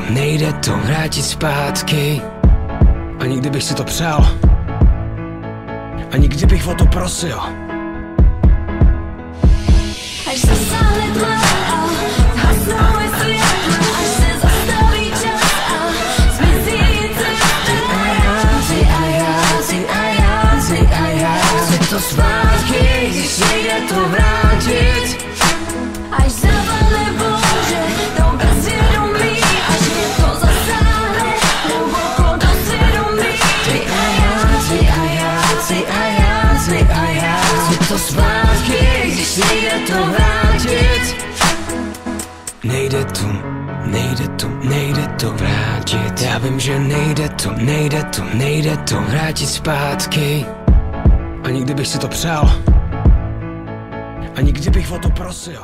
nejde to vrátit zpátky. Ani kdybych si to přál, ani kdybych o to prosil. Až se sáhne tma a zhasnou je světla, až se zastaví čas a zmizí ty a já chci to zpátky, když nejde to vrátit. Až zavane bouře do bezvědomí, až mě to zasáhne hluboko do svědomí. Ty a já chci to zpátky, když nejde to vrátit. Nejde to vrátit. Já vím, že nejde to vrátit zpátky. Ani kdybych si to přál, ani kdybych o to prosil.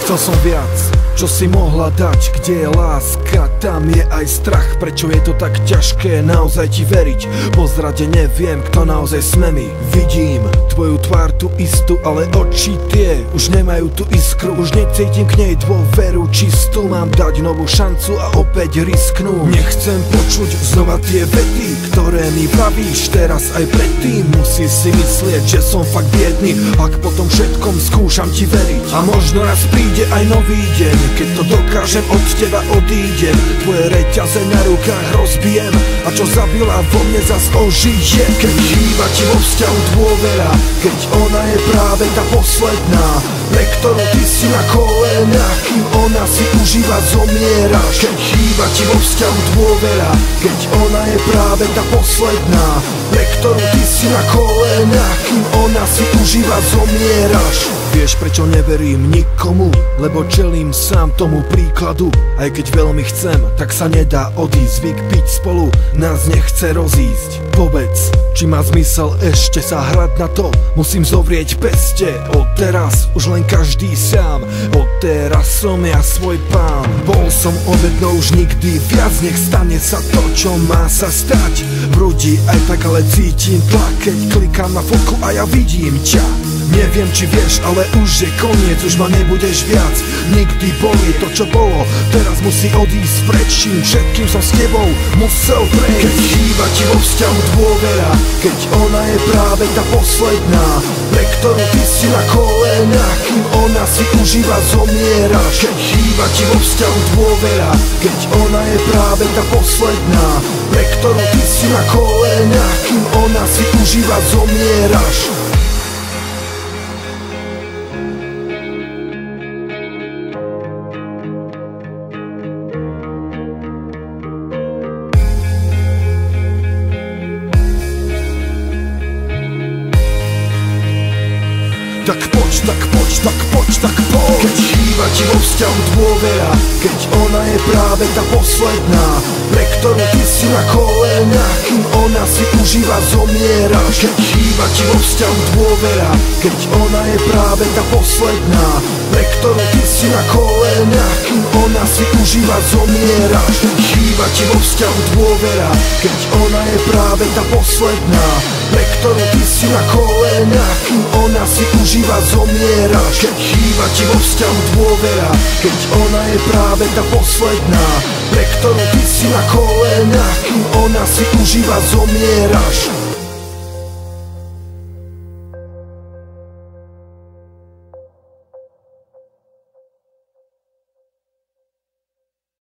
Chcel som viac, čo si mohla dať. Kde je láska, tam je aj strach. Prečo je to tak ťažké naozaj ti veriť? Po zrade neviem, kto naozaj sme my. Vidím tvoju tvár tú istú, ale oči tie už nemajú tú iskru. Už necítim k nej dôveru čistú. Mám dať novú šancu a opäť risknúť. Nechcem počuť znova tie vety, ktoré mi vravíš teraz aj predtým. Musíš si myslieť, že som fakt biedný, ak potom všetkom skúšam ti veriť. A možno raz príde aj nový deň, keď to dokážem, od teba odídem. Tvoje reťaze na rukách rozbijem a čo zabila vo mne zas ožije. Keď chýba ti vo vzťahu dôvera, keď ona je práve tá posledná, pre ktorú ty si na kolenách, kým ona si užíva zomieraš. Keď chýba ti vo vzťahu dôvera, keď ona je práve tá posledná, pre ktorú ty si na kolenách, kým ona si užíva zomieraš. Vieš, prečo neverím nikomu? Lebo čelím sám tomu príkladu. Aj keď veľmi chcem, tak sa nedá odísť. Zvyk byť spolu nás nechce rozísť. Povedz, či má zmysel ešte sa hrať na to? Musím zovrieť peste. Od teraz už len každý sám. Od teraz som ja svoj pán. Bol som obednou už nikdy viac. Nech stane sa to, čo má sa stať. V hrudi aj tak ale cítim tlak, keď klikám na fotku a ja vidím ťa. Neviem, či vieš, ale už je koniec, už ma nebudeš viac nikdy bolieť. To, čo bolo, teraz musí odísť preč, čím všetkým som s tebou musel prejsť. Keď chýba ti vo vzťahu dôvera, keď ona je práve tá posledná, pre ktorú ty si na kolenách, kým ona si užíva zomieraš. Keď chýba ti vo vzťahu dôvera, keď ona je práve tá posledná, pre ktorú ty si na kolenách, kým ona si užíva zomieraš. Tak poď. Keď chýba ti vo vzťahu dôvera, keď ona je práve tá posledná, pre ktorú ty si na kolenách, kým ona si užíva zomieraš. Keď chýba ti vo vzťahu dôvera, keď ona je práve tá posledná, pre ktorú ty si na kolenách, kým ona si užíva zomieraš. Keď chýba ti vo vzťahu dôvera, keď ona je práve tá posledná, pre ktorú ty si na kolenách, kým ona si užíva zomieraš. Keď chýba ti vo vzťahu dôvera, keď ona je práve tá posledná, pre ktorú ty si na kolenách, kým ona si užíva zomieraš.